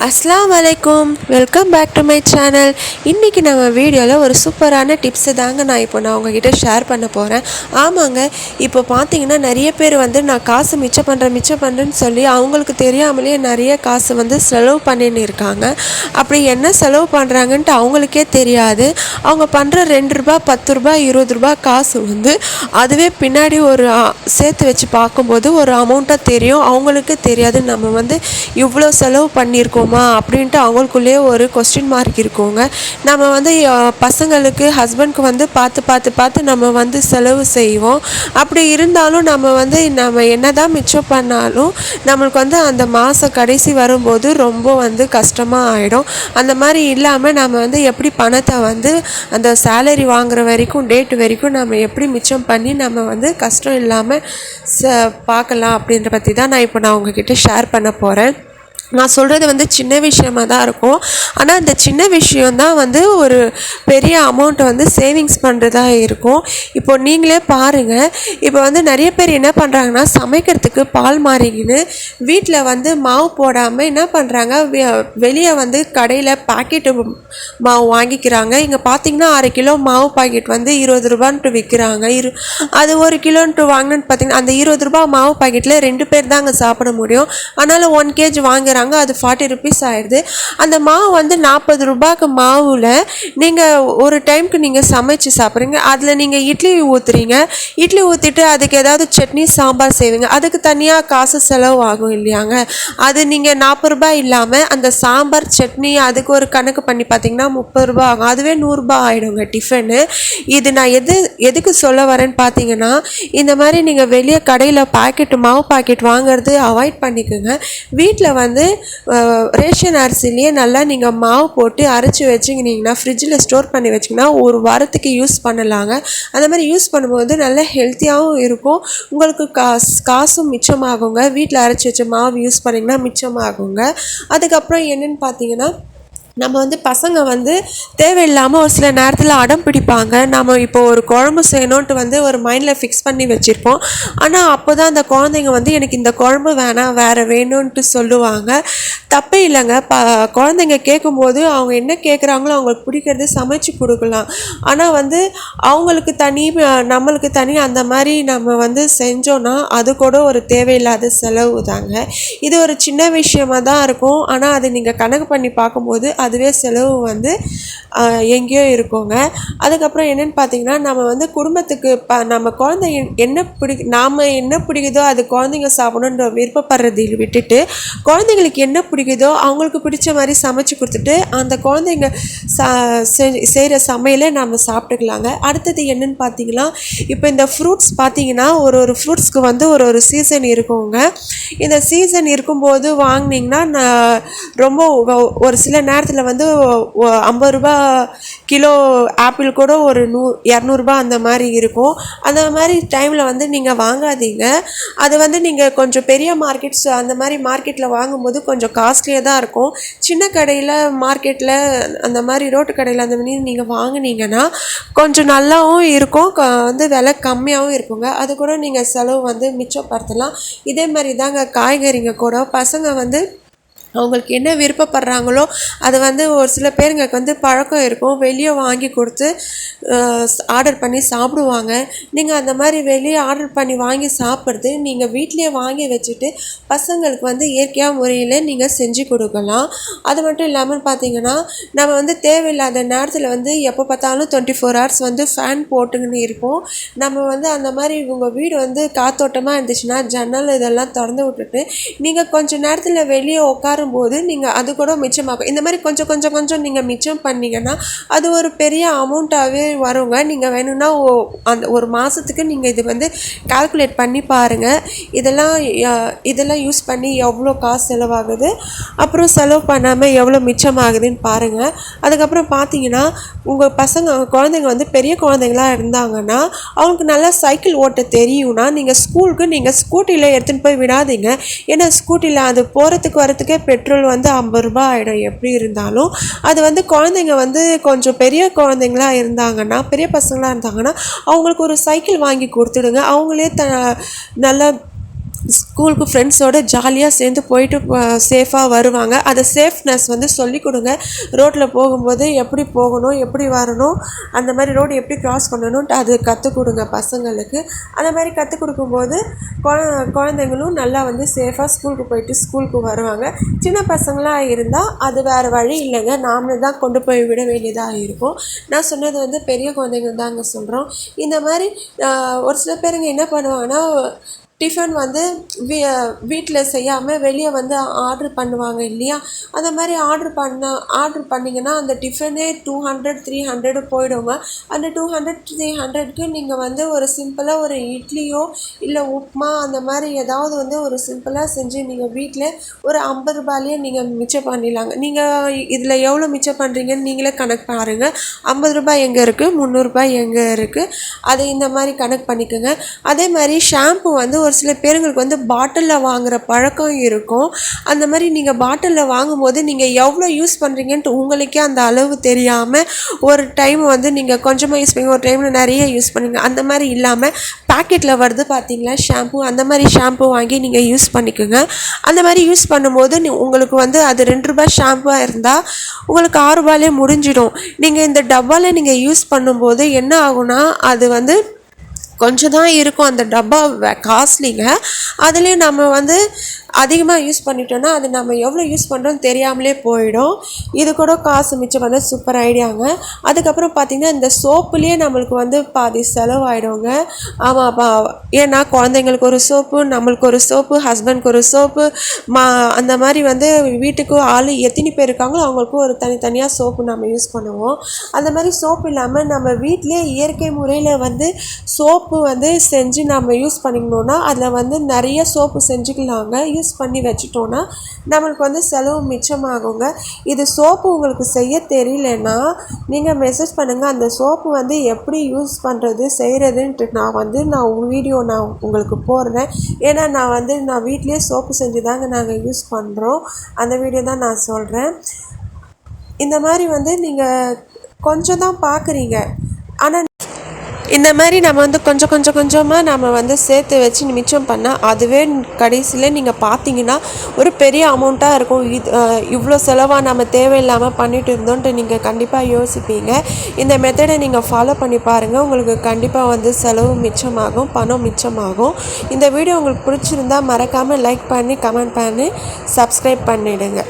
அஸ்ஸலாமு அலைக்கும், welcome back to my channel. இன்றைக்கி நம்ம வீடியோவில் ஒரு சூப்பரான டிப்ஸு தாங்க நான் உங்ககிட்ட ஷேர் பண்ண போகிறேன். ஆமாங்க, இப்போ பார்த்தீங்கன்னா நிறைய பேர் நான் காசு மிச்சம் பண்ணுறேன்னு சொல்லி அவங்களுக்கு தெரியாமலேயே நிறைய காசு செலவு பண்ணின்னு இருக்காங்க. அப்படி என்ன செலவு பண்ணுறாங்கன்ட்டு அவங்களுக்கே தெரியாது. அவங்க பண்ணுற 2 ரூபா 10 ரூபா 20 ரூபா காசு அதுவே பின்னாடி ஒரு சேர்த்து வச்சு பார்க்கும்போது ஒரு அமௌண்ட்டாக தெரியும். அவங்களுக்கு தெரியாது நம்ம இவ்வளோ செலவு பண்ணியிருக்கோம் அப்படின்ட்டு அவங்களுக்குள்ளேயே ஒரு கொஸ்டின் மார்க் இருக்குங்க. நம்ம பசங்களுக்கு ஹஸ்பண்ட்க்கு பார்த்து நம்ம செலவு செய்வோம். அப்படி இருந்தாலும் நம்ம என்னதான் மிச்சம் பண்ணாலும் நம்மளுக்கு அந்த மாதம் கடைசி வரும்போது ரொம்ப கஷ்டமாக ஆகிடும். அந்த மாதிரி இல்லாமல் நம்ம எப்படி பணத்தை அந்த சேலரி வாங்குற வரைக்கும் டேட் வரைக்கும் நம்ம எப்படி மிச்சம் பண்ணி நம்ம கஷ்டம் இல்லாமல் பார்க்கலாம் அப்படின்ற பற்றி தான் நான் உங்ககிட்ட ஷேர் பண்ண போகிறேன். நான் சொல்கிறது சின்ன விஷயமாக தான் இருக்கும். ஆனால் அந்த சின்ன விஷயந்தான் ஒரு பெரிய அமௌண்ட்டை சேவிங்ஸ் பண்ணுறதா இருக்கும். இப்போ நீங்களே பாருங்கள். இப்போ நிறைய பேர் என்ன பண்ணுறாங்கன்னா, சமைக்கிறதுக்கு பால் மாறிக்கின்னு வீட்டில் மாவு போடாமல் என்ன பண்ணுறாங்க, வெளியே கடையில் பாக்கெட்டு மாவு வாங்கிக்கிறாங்க. இங்கே பார்த்தீங்கன்னா 1/2 கிலோ மாவு பாக்கெட் 20 ரூபான்ட்டு விற்கிறாங்க. அது 1 கிலோன்ட்டு வாங்கினு பார்த்தீங்கன்னா அந்த 20 ரூபா மாவு பாக்கெட்டில் 2 பேர் தான் அங்கே சாப்பிட முடியும். அதனால் 1 kg வாங்குறாங்க. அது 40 rupees ஆயிடுது. அந்த மாவு 40 ரூபாய்க்கு மாவில் நீங்கள் ஒரு டைமுக்கு நீங்கள் சமைச்சு சாப்பிட்றீங்க. அதில் நீங்கள் இட்லி ஊற்றுறீங்க. இட்லி ஊற்றிட்டு அதுக்கு ஏதாவது சட்னி சாம்பார் செய்வீங்க. அதுக்கு தனியாக காசு செலவு ஆகும் இல்லையாங்க. அது நீங்கள் 40 ரூபாய் இல்லாமல் அந்த சாம்பார் சட்னி அதுக்கு ஒரு கணக்கு பண்ணி பார்த்தீங்கன்னா 30 ரூபாய் ஆகும். அதுவே 100 ரூபாய் ஆகிடுங்க டிஃபனு. இது நான் எதுக்கு சொல்ல வரேன்னு பார்த்தீங்கன்னா, இந்த மாதிரி நீங்கள் வெளியே கடையில் மாவு பாக்கெட் வாங்குறது அவாய்ட் பண்ணிக்கோங்க. வீட்டில் ரேஷன் அரிசிலேயே நல்லா நீங்கள் மாவு போட்டு அரைச்சி வச்சுக்கினீங்கன்னா ஃப்ரிட்ஜில் ஸ்டோர் பண்ணி வச்சிங்கன்னா 1 வாரத்துக்கு யூஸ் பண்ணலாங்க. அந்த மாதிரி யூஸ் பண்ணும்போது நல்லா ஹெல்த்தியாகவும் இருக்கும். உங்களுக்கு காசும் மிச்சமாகுங்க. வீட்டில் அரைச்சி வச்ச மாவு யூஸ் பண்ணிங்கன்னா மிச்சமாகுங்க. அதுக்கப்புறம் என்னென்னு பார்த்தீங்கன்னா, நம்ம பசங்க தேவையில்லாமல் ஒரு சில நேரத்தில் அடம் பிடிப்பாங்க. நம்ம இப்போ ஒரு குழம்பு செய்யணுன்ட்டு ஒரு மைண்டில் ஃபிக்ஸ் பண்ணி வச்சுருப்போம். ஆனால் அப்போ தான் அந்த குழந்தைங்க எனக்கு இந்த குழம்பு வேணாம் வேறு வேணும்ன்ட்டு சொல்லுவாங்க. தப்பே இல்லைங்க. குழந்தைங்க கேட்கும்போது அவங்க என்ன கேட்குறாங்களோ அவங்களுக்கு பிடிக்கிறது சமைச்சு கொடுக்கலாம். ஆனால் அவங்களுக்கு தனி நம்மளுக்கு தனி அந்த மாதிரி நம்ம செஞ்சோன்னா அது கூட ஒரு தேவையில்லாத செலவு தாங்க. இது ஒரு சின்ன விஷயமாக தான் இருக்கும். ஆனால் அது நீங்கள் கணக்கு பண்ணி பார்க்கும்போது அதுவே செலவு எங்கேயோ இருக்குங்க. அதுக்கப்புறம் என்னென்னு பார்த்தீங்கன்னா, நம்ம குடும்பத்துக்கு நம்ம குழந்தை நாம் என்ன பிடிக்குதோ அது குழந்தைங்க சாப்பிடணுன்ற விருப்பப்படுறது விட்டுட்டு குழந்தைங்களுக்கு என்ன பிடிக்குதோ அவங்களுக்கு பிடிச்ச மாதிரி சமைச்சு கொடுத்துட்டு அந்த குழந்தைங்க செய்கிற சமையலை நம்ம சாப்பிட்டுக்கலாங்க. அடுத்தது என்னென்னு பார்த்தீங்கன்னா, இப்போ இந்த ஃப்ரூட்ஸ் பார்த்தீங்கன்னா ஒரு ஃப்ரூட்ஸ்க்கு ஒரு சீசன் இருக்குங்க. இந்த சீசன் இருக்கும்போது வாங்கினீங்கன்னா ரொம்ப ஒரு சில நேரத்தில் 50 ரூபா கிலோ ஆப்பிள் கூட ஒரு 200 ரூபா அந்த மாதிரி இருக்கும். அந்த மாதிரி டைமில் நீங்கள் வாங்காதீங்க. அது நீங்கள் கொஞ்சம் பெரிய மார்க்கெட்ஸ் அந்த மாதிரி மார்க்கெட்டில் வாங்கும்போது கொஞ்சம் காஸ்ட்லியாக தான் இருக்கும். சின்ன கடையில் மார்க்கெட்டில் அந்த மாதிரி ரோட்டு கடையில் அந்த மாதிரி நீங்கள் வாங்கினீங்கன்னா கொஞ்சம் நல்லாவும் இருக்கும், விலை கம்மியாகவும் இருக்குங்க. அது கூட நீங்கள் செலவு மிச்சப்படுத்தலாம். இதே மாதிரி தாங்க காய்கறிங்க கூட பசங்க அவங்களுக்கு என்ன விருப்பப்படுறாங்களோ அது ஒரு சில பேருங்களுக்கு பழக்கம் இருக்கும். வெளியே வாங்கி கொடுத்து ஆர்டர் பண்ணி சாப்பிடுவாங்க. நீங்கள் அந்த மாதிரி வெளியே ஆர்டர் பண்ணி வாங்கி சாப்பிட்றது நீங்கள் வீட்டிலே வாங்கி வச்சுட்டு பசங்களுக்கு இயற்கையாக முறையில் நீங்கள் செஞ்சு கொடுக்கலாம். அது மட்டும் இல்லாமல் பார்த்தீங்கன்னா, நம்ம தேவையில்லாத நேரத்தில் எப்போ பார்த்தாலும் 24 hours ஃபேன் போட்டுக்கின்னு இருப்போம். நம்ம அந்த மாதிரி உங்கள் வீடு காத்தோட்டமாக இருந்துச்சுன்னா ஜன்னல் இதெல்லாம் திறந்து விட்டுட்டு நீங்கள் கொஞ்சம் நேரத்தில் வெளியே போது நீங்கள் அது கூட மிச்சமாகும். இந்த மாதிரி கொஞ்சம் நீங்கள் மிச்சம் பண்ணிங்கன்னா அது ஒரு பெரிய அமௌண்ட்டாகவே வருங்க. நீங்கள் வேணும்னா அந்த ஒரு மாதத்துக்கு நீங்கள் இது கால்குலேட் பண்ணி பாருங்கள். இதெல்லாம் யூஸ் பண்ணி எவ்வளோ காசு செலவாகுது, அப்புறம் செலவு பண்ணாமல் எவ்வளோ மிச்சமாகுதுன்னு பாருங்கள். அதுக்கப்புறம் பார்த்தீங்கன்னா, உங்கள் குழந்தைங்க பெரிய குழந்தைங்களாக இருந்தாங்கன்னா அவங்களுக்கு நல்லா சைக்கிள் ஓட்ட தெரியும்னா நீங்கள் ஸ்கூட்டியில் எடுத்துகிட்டு போய் விடாதீங்க. ஏன்னா ஸ்கூட்டியில் அது போகிறதுக்கு வரத்துக்கே பெட்ரோல் 50 ரூபாய் ஆகிடும். எப்படி இருந்தாலும் அது குழந்தைங்க கொஞ்சம் பெரிய குழந்தைங்களாக இருந்தாங்கன்னா பெரிய பசங்களாக இருந்தாங்கன்னா அவங்களுக்கு ஒரு சைக்கிள் வாங்கி கொடுத்துடுங்க. அவங்களே நல்லா ஸ்கூலுக்கு ஃப்ரெண்ட்ஸோடு ஜாலியாக சேர்ந்து போயிட்டு சேஃபாக வருவாங்க. அதை சேஃப்னஸ் வந்து சொல்லிக் கொடுங்க. ரோட்டில் போகும்போது எப்படி போகணும், எப்படி வரணும், அந்த மாதிரி ரோடு எப்படி க்ராஸ் பண்ணணுன்ட்டு அது கற்றுக் கொடுங்க பசங்களுக்கு. அந்த மாதிரி கற்றுக் கொடுக்கும்போது குழந்தைங்களும் நல்லா வந்து சேஃபாக ஸ்கூலுக்கு வருவாங்க. சின்ன பசங்களாக இருந்தால் அது வேறு வழி இல்லைங்க, நாமளே தான் கொண்டு போய் விட வேண்டியதாக இருக்கும். நான் சொன்னது வந்து பெரிய குழந்தைங்க தாங்க சொல்கிறோம். இந்த மாதிரி ஒரு சில பேருங்க என்ன பண்ணுவாங்கன்னா, டிஃபன் வந்து வீட்டில் செய்யாமல் வெளியே வந்து ஆர்ட்ரு பண்ணுவாங்க இல்லையா? அந்த மாதிரி ஆர்ட்ரு பண்ணிங்கன்னா அந்த டிஃபனே 200 300 போயிடுங்க. அந்த 200 300க்கு நீங்கள் வந்து ஒரு சிம்பிளாக ஒரு இட்லியோ இல்லை உப்புமா அந்த மாதிரி ஏதாவது வந்து ஒரு சிம்பிளாக செஞ்சு நீங்கள் வீட்டில் ஒரு 50 ரூபாயிலே நீங்கள் மிச்சம் பண்ணிடலாங்க. நீங்கள் இதில் எவ்வளோ மிச்சம் பண்ணுறீங்கன்னு நீங்களே கணக்கு பாருங்கள். 50 ரூபாய் எங்கே இருக்குது, 300 ரூபாய் எங்கே இருக்குது, அதை இந்த மாதிரி கணக்கு பண்ணிக்கோங்க. அதே மாதிரி ஷாம்பு வந்து ஒரு சில பேருங்களுக்கு வந்து பாட்டிலில் வாங்குகிற பழக்கம் இருக்கும். அந்த மாதிரி நீங்கள் பாட்டிலில் வாங்கும்போது நீங்கள் எவ்வளோ யூஸ் பண்ணுறீங்கன்ட்டு உங்களுக்கே அந்த அளவு தெரியாமல் ஒரு டைம் வந்து நீங்கள் கொஞ்சமாக யூஸ் பண்ணி ஒரு டைமில் நிறைய யூஸ் பண்ணுங்க. அந்த மாதிரி இல்லாமல் பேக்கெட்டில் வருது பார்த்தீங்களா ஷாம்பு, அந்த மாதிரி ஷாம்பு வாங்கி நீங்கள் யூஸ் பண்ணிக்கோங்க. அந்த மாதிரி யூஸ் பண்ணும்போது உங்களுக்கு வந்து அது 2 ரூபாய் ஷாம்புவாக இருந்தால் உங்களுக்கு 6 ரூபாயிலே முடிஞ்சிடும். நீங்கள் இந்த டப்பாவில் நீங்கள் யூஸ் பண்ணும்போது என்ன ஆகும்னா, அது வந்து கொஞ்சம் தான் இருக்கும். அந்த டப்பா காஸ்ட்லிங்க. அதுலேயும் நம்ம வந்து அதிகமாக யூஸ் பண்ணிட்டோன்னா அது நம்ம எவ்வளோ யூஸ் பண்ணுறோன்னு தெரியாமலே போயிடும். இது கூட காசு மிச்சம் பண்ண சூப்பர் ஐடியாங்க. அதுக்கப்புறம் பார்த்திங்கன்னா இந்த சோப்புலேயே நம்மளுக்கு வந்து பாதி செலவாயிடுங்க. ஆமாப்பா, ஏன்னா குழந்தைங்களுக்கு ஒரு சோப்பு, நம்மளுக்கு ஒரு சோப்பு, ஹஸ்பண்ட்க்கு ஒரு சோப்பு, அந்த மாதிரி வந்து வீட்டுக்கு ஆள் எத்தனை பேர் இருக்காங்களோ அவங்களுக்கும் ஒரு தனித்தனியாக சோப்பு நம்ம யூஸ் பண்ணுவோம். அந்த மாதிரி சோப்பு இல்லாமல் நம்ம வீட்டிலே இயற்கை முறையில் வந்து சோப்பு வந்து செஞ்சு நம்ம யூஸ் பண்ணிக்கணுன்னா அதில் வந்து நிறைய சோப்பு செஞ்சுக்கலாங்க. யூஸ் பண்ணி வச்சுட்டோன்னா நம்மளுக்கு வந்து செலவு மிச்சமாகுங்க. இது சோப்பு உங்களுக்கு செய்ய தெரியலன்னா நீங்கள் மெசேஜ் பண்ணுங்கள். அந்த சோப்பு வந்து எப்படி யூஸ் பண்ணுறது செய்கிறதுன்ட்டு நான் வீடியோ உங்களுக்கு போடுறேன். ஏன்னா நான் வீட்லேயே சோப்பு செஞ்சு தாங்க நாங்கள் யூஸ் பண்ணுறோம். அந்த வீடியோ தான் நான் சொல்கிறேன். இந்த மாதிரி வந்து நீங்கள் கொஞ்சம் தான் பார்க்குறீங்க, ஆனால் இந்த மாதிரி நம்ம வந்து கொஞ்சமாக நம்ம வந்து சேர்த்து வச்சு மிச்சம் பண்ணால் அதுவே கடைசியில் நீங்கள் பார்த்தீங்கன்னா ஒரு பெரிய அமௌண்ட்டாக இருக்கும். இவ்வளோ செலவாக நம்ம தேவையில்லாமல் பண்ணிட்டு இருந்தோன்ட்டு நீங்கள் கண்டிப்பாக யோசிப்பீங்க. இந்த மெத்தடை நீங்கள் ஃபாலோ பண்ணி பாருங்கள். உங்களுக்கு கண்டிப்பாக வந்து செலவு மிச்சமாகும், பணம் மிச்சமாகும். இந்த வீடியோ உங்களுக்கு பிடிச்சிருந்தா மறக்காமல் லைக் பண்ணி கமெண்ட் பண்ணி சப்ஸ்கிரைப் பண்ணிவிடுங்க.